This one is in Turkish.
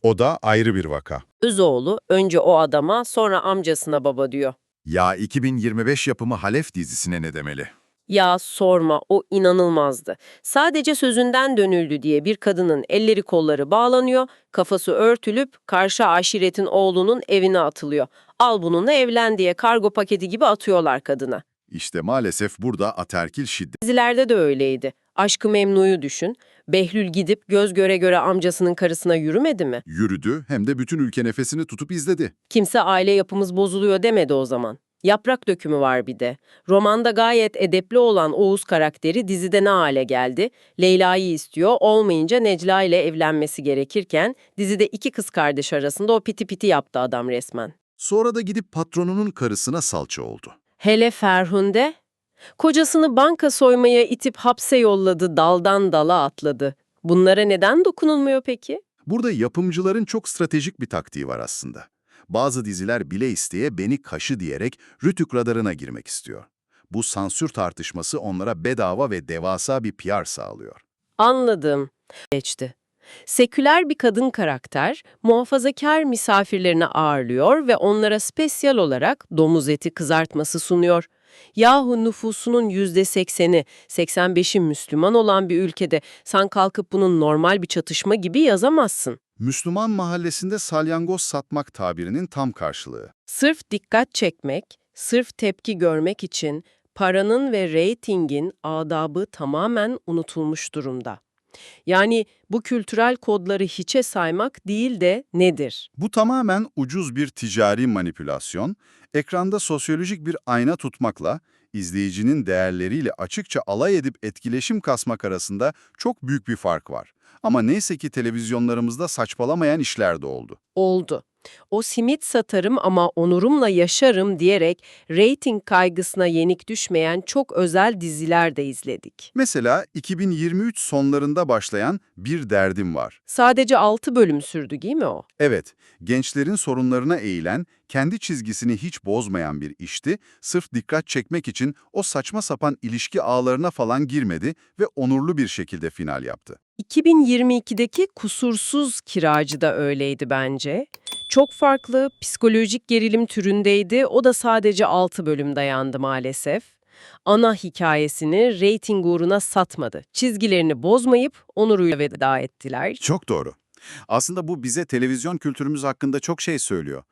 O da ayrı bir vaka. Özoğlu önce o adama sonra amcasına baba diyor. Ya 2025 yapımı Halef dizisine ne demeli? Ya sorma, o inanılmazdı. Sadece sözünden dönüldü diye bir kadının elleri kolları bağlanıyor, kafası örtülüp karşı aşiretin oğlunun evine atılıyor. Al bununla evlen diye kargo paketi gibi atıyorlar kadına. İşte maalesef burada ataerkil şiddet. Dizilerde de öyleydi. Aşk-ı Memnu'yu düşün. Behlül gidip göz göre göre amcasının karısına yürümedi mi? Yürüdü hem de bütün ülke nefesini tutup izledi. Kimse aile yapımız bozuluyor demedi o zaman. Yaprak dökümü var bir de. Romanda gayet edepli olan Oğuz karakteri dizide ne hale geldi? Leyla'yı istiyor, olmayınca Necla ile evlenmesi gerekirken dizide iki kız kardeş arasında o piti piti yaptı adam resmen. Sonra da gidip patronunun karısına salça oldu. Hele Ferhunde, kocasını banka soymaya itip hapse yolladı, daldan dala atladı. Bunlara neden dokunulmuyor peki? Burada yapımcıların çok stratejik bir taktiği var aslında. Bazı diziler bile isteye beni kaşı diyerek Rütük radarına girmek istiyor. Bu sansür tartışması onlara bedava ve devasa bir PR sağlıyor. Anladım. Geçti. Seküler bir kadın karakter, muhafazakar misafirlerini ağırlıyor ve onlara spesyal olarak domuz eti kızartması sunuyor. Yahu nüfusunun %80'i, 85'i Müslüman olan bir ülkede sen kalkıp bunun normal bir çatışma gibi yazamazsın. Müslüman mahallesinde salyangoz satmak tabirinin tam karşılığı. Sırf dikkat çekmek, sırf tepki görmek için paranın ve reytingin adabı tamamen unutulmuş durumda. Yani bu kültürel kodları hiçe saymak değil de nedir? Bu tamamen ucuz bir ticari manipülasyon, ekranda sosyolojik bir ayna tutmakla, izleyicinin değerleriyle açıkça alay edip etkileşim kasmak arasında çok büyük bir fark var. Ama neyse ki televizyonlarımızda saçmalamayan işler de oldu. Oldu. O simit satarım ama onurumla yaşarım diyerek reyting kaygısına yenik düşmeyen çok özel diziler de izledik. Mesela 2023 sonlarında başlayan Bir Derdim Var. Sadece 6 bölüm sürdü değil mi o? Evet, gençlerin sorunlarına eğilen, kendi çizgisini hiç bozmayan bir işti, sırf dikkat çekmek için o saçma sapan ilişki ağlarına falan girmedi ve onurlu bir şekilde final yaptı. 2022'deki Kusursuz Kiracı da öyleydi bence. Çok farklı, psikolojik gerilim türündeydi. O da sadece 6 bölüm dayandı maalesef. Ana hikayesini reyting uğruna satmadı. Çizgilerini bozmayıp onuruyla veda ettiler. Çok doğru. Aslında bu bize televizyon kültürümüz hakkında çok şey söylüyor.